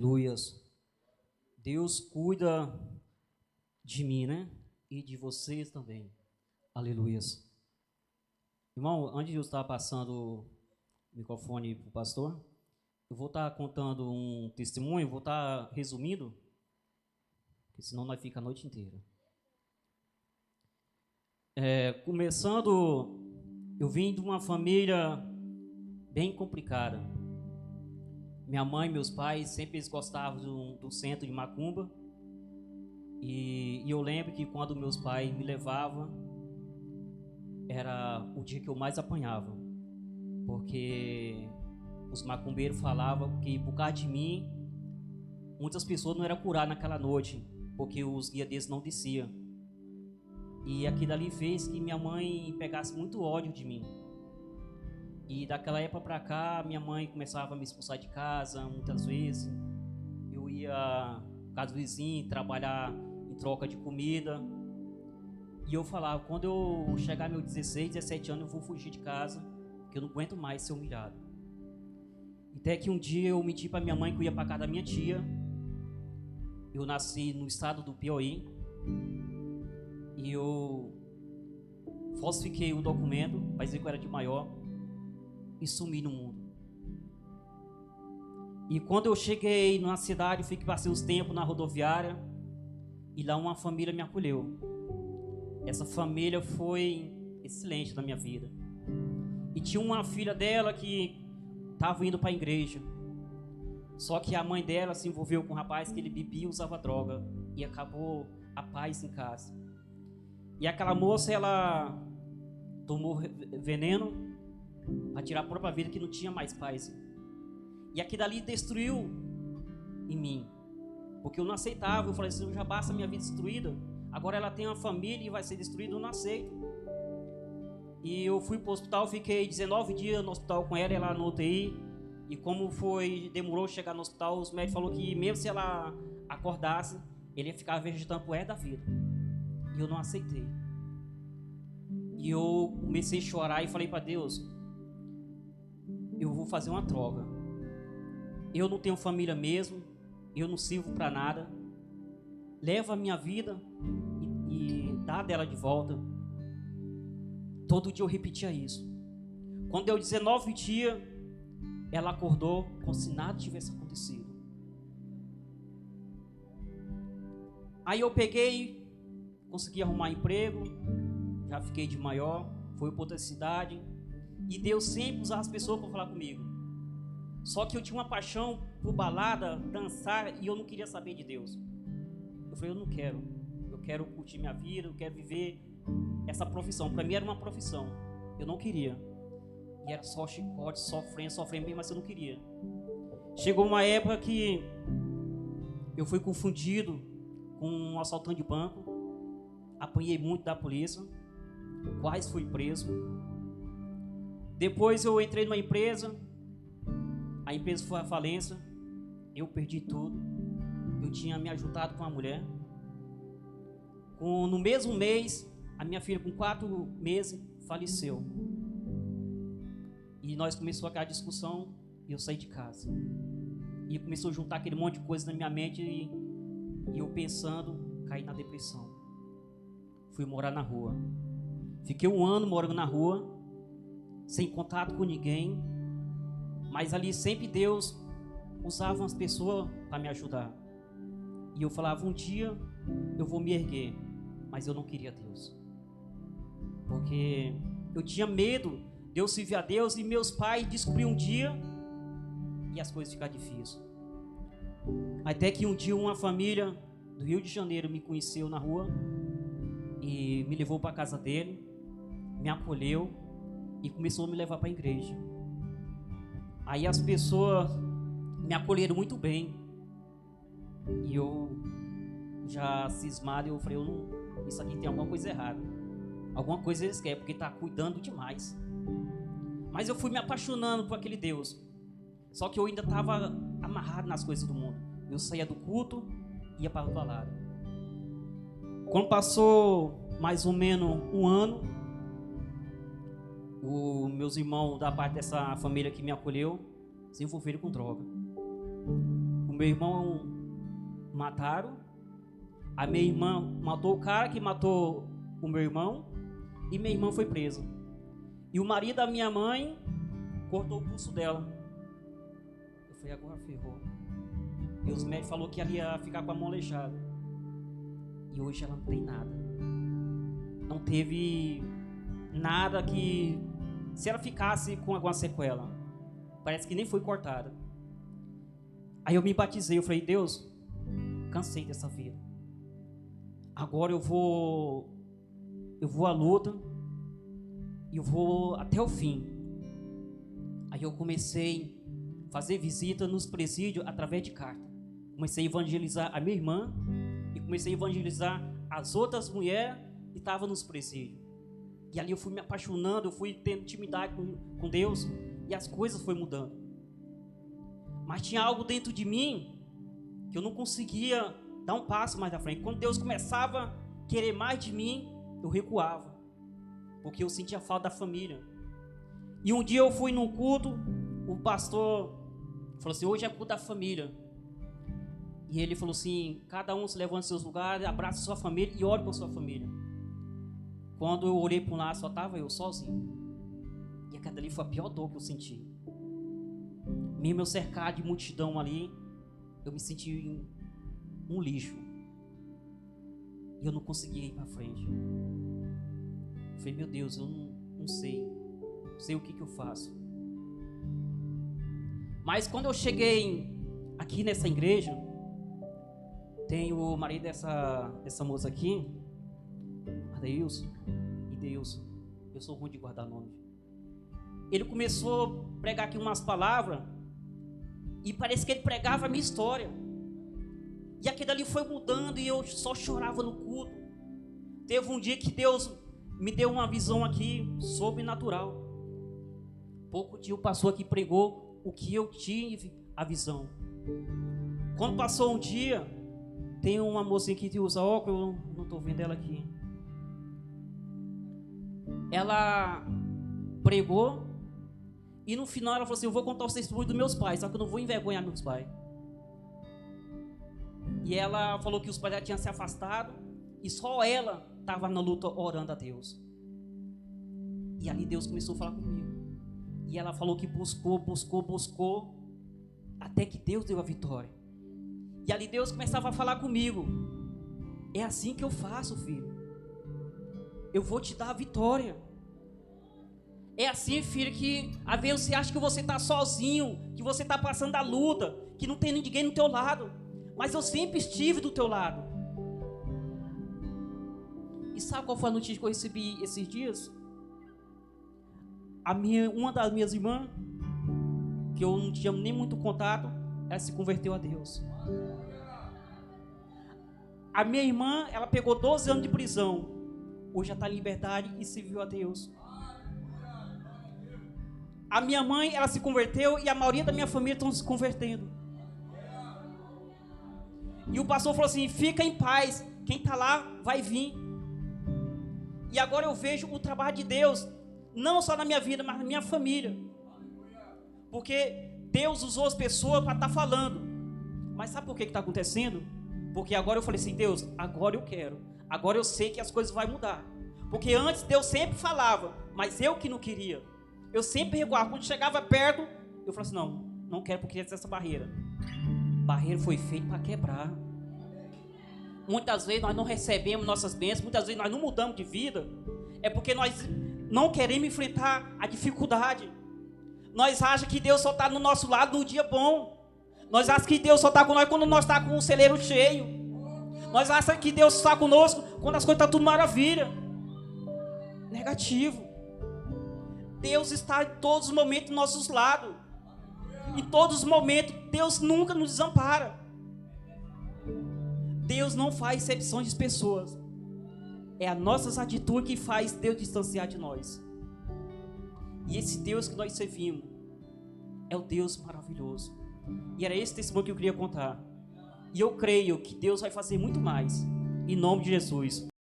Aleluias. Deus cuida de mim, né? E de vocês também. Aleluias. Irmão, antes de eu estar passando o microfone para o pastor, eu vou estar contando um testemunho, vou estar resumindo, porque senão nós fica a noite inteira. Começando, eu vim de uma família bem complicada. Minha mãe e meus pais sempre eles gostavam do centro de Macumba. E eu lembro que quando meus pais me levavam, era o dia que eu mais apanhava. Porque os macumbeiros falavam que por causa de mim, muitas pessoas não eram curadas naquela noite, porque os guias deles não desciam. E aquilo ali fez que minha mãe pegasse muito ódio de mim. E daquela época pra cá, minha mãe começava a me expulsar de casa, muitas vezes. Eu ia na casa do vizinho trabalhar em troca de comida. E eu falava, quando eu chegar meus 16, 17 anos, eu vou fugir de casa, porque eu não aguento mais ser humilhado. Até que um dia eu menti para minha mãe que eu ia para casa da minha tia. Eu nasci no estado do Piauí. E eu falsifiquei o documento, para dizer que eu era de maior, e sumi no mundo. E quando eu cheguei na cidade, passei uns tempos na rodoviária, e lá uma família me acolheu. Essa família foi excelente na minha vida. E tinha uma filha dela que estava indo para a igreja. Só que a mãe dela se envolveu com um rapaz que ele bebia e usava droga. E acabou a paz em casa. E aquela moça, ela tomou veneno para tirar a própria vida, que não tinha mais paz. E aquilo ali destruiu em mim. Porque eu não aceitava. Eu falei assim, já basta a minha vida destruída. Agora ela tem uma família e vai ser destruída, eu não aceito. E eu fui para o hospital, fiquei 19 dias no hospital com ela, ela no UTI. E como demorou chegar no hospital, os médicos falaram que mesmo se ela acordasse, ele ia ficar vegetando pro resto da vida. E eu não aceitei. E eu comecei a chorar e falei para Deus, eu vou fazer uma troca. Eu não tenho família mesmo, eu não sirvo para nada. Leva a minha vida e dá dela de volta. Todo dia eu repetia isso. Quando deu 19 dias, ela acordou como se nada tivesse acontecido. Aí eu peguei, consegui arrumar emprego, já fiquei de maior, fui para outra cidade. E Deus sempre usava as pessoas para falar comigo. Só que eu tinha uma paixão por balada, dançar, e eu não queria saber de Deus. Eu falei, eu não quero. Eu quero curtir minha vida, eu quero viver essa profissão. Para mim era uma profissão. Eu não queria. E era só chicote, sofrendo bem, mas eu não queria. Chegou uma época que eu fui confundido com um assaltante de banco. Apanhei muito da polícia. Quase fui preso. Depois eu entrei numa empresa. A empresa foi à falência. Eu perdi tudo. Eu tinha me ajuntado com uma mulher. No mesmo mês, a minha filha com 4 meses faleceu. E nós começamos aquela discussão e eu saí de casa. E começou a juntar aquele monte de coisa na minha mente e eu pensando, caí na depressão. Fui morar na rua. Fiquei 1 ano morando na rua, sem contato com ninguém. Mas ali sempre Deus usava umas pessoas para me ajudar. E eu falava, um dia eu vou me erguer. Mas eu não queria Deus. Porque eu tinha medo de eu servir a Deus e meus pais descobriram um dia e as coisas ficaram difíceis. Até que um dia uma família do Rio de Janeiro me conheceu na rua e me levou para a casa dele, me acolheu e começou a me levar para a igreja. Aí as pessoas me acolheram muito bem. E eu já cismado, eu falei, isso aqui tem alguma coisa errada. Alguma coisa eles querem, porque está cuidando demais. Mas eu fui me apaixonando por aquele Deus. Só que eu ainda estava amarrado nas coisas do mundo. Eu saía do culto e ia para a balada. Quando passou mais ou menos 1 ano, os meus irmãos da parte dessa família que me acolheu se envolveram com droga. meu irmão mataram. A minha irmã matou o cara que matou o meu irmão. E minha irmã foi presa. E o marido da minha mãe cortou o pulso dela. Eu falei, agora ferrou. E os médicos falaram que ela ia ficar com a mão aleijada. E hoje ela não tem nada. Não teve nada que... Se ela ficasse com alguma sequela, parece que nem foi cortada. Aí eu me batizei, eu falei, Deus, cansei dessa vida. Agora eu vou à luta e eu vou até o fim. Aí eu comecei a fazer visita nos presídios através de carta. Comecei a evangelizar a minha irmã e comecei a evangelizar as outras mulheres que estavam nos presídios. E ali eu fui me apaixonando, eu fui tendo intimidade com Deus e as coisas foram mudando. Mas tinha algo dentro de mim que eu não conseguia dar um passo mais à frente. Quando Deus começava a querer mais de mim, eu recuava, porque eu sentia falta da família. E um dia eu fui num culto, o pastor falou assim, hoje é culto da família. E ele falou assim, cada um se levanta em seus lugares, abraça a sua família e ore por sua família. Quando eu olhei para um lado, só estava eu sozinho. E aquela ali foi a pior dor que eu senti. Mesmo eu cercado de multidão ali, eu me senti um lixo. E eu não conseguia ir para frente. Eu falei, meu Deus, eu não sei o que eu faço. Mas quando eu cheguei aqui nessa igreja, tem o marido dessa moça aqui, Adeilson, eu sou ruim de guardar nome. Ele começou a pregar aqui umas palavras, e parece que ele pregava a minha história. E aquilo ali foi mudando, e eu só chorava no culto. Teve um dia que Deus me deu uma visão aqui sobrenatural. Pouco dia passou aqui, pregou o que eu tive a visão. Quando passou um dia, tem uma mocinha que usa óculos, eu não estou vendo ela aqui. Ela pregou e no final ela falou assim, eu vou contar o testemunho dos meus pais, só que eu não vou envergonhar meus pais. E ela falou que os pais dela tinham se afastado e só ela estava na luta orando a Deus. E ali Deus começou a falar comigo. E ela falou que buscou, até que Deus deu a vitória. E ali Deus começava a falar comigo. É assim que eu faço, filho. Eu vou te dar a vitória. É assim, filho, que às vezes você acha que você está sozinho, que você está passando a luta, que não tem ninguém do teu lado. Mas eu sempre estive do teu lado. E sabe qual foi a notícia que eu recebi esses dias? Uma das minhas irmãs, que eu não tinha nem muito contato, ela se converteu a Deus. A minha irmã, ela pegou 12 anos de prisão. Hoje já está em liberdade e serviu a Deus. A minha mãe, ela se converteu e a maioria da minha família estão se convertendo. E o pastor falou assim, fica em paz, quem está lá vai vir. E agora eu vejo o trabalho de Deus, não só na minha vida, mas na minha família. Porque Deus usou as pessoas para estar falando. Mas sabe por que está acontecendo? Porque agora eu falei assim, Deus, agora eu quero. Agora eu sei que as coisas vão mudar. Porque antes Deus sempre falava, mas eu que não queria. Eu sempre recuava. Quando chegava perto, eu falava assim, não quero porque essa barreira. Barreira foi feita para quebrar. Muitas vezes nós não recebemos nossas bênçãos, muitas vezes nós não mudamos de vida. É porque nós não queremos enfrentar a dificuldade. Nós achamos que Deus só está no nosso lado no dia bom. Nós achamos que Deus só está com nós quando nós estamos com o celeiro cheio. Nós achamos que Deus está conosco quando as coisas estão tudo maravilha. Negativo. Deus está em todos os momentos dos nossos lados. Em todos os momentos, Deus nunca nos desampara. Deus não faz exceção de pessoas. É as nossas atitudes que faz Deus distanciar de nós. E esse Deus que nós servimos é o Deus maravilhoso. E era esse testemunho que eu queria contar. E eu creio que Deus vai fazer muito mais. Em nome de Jesus.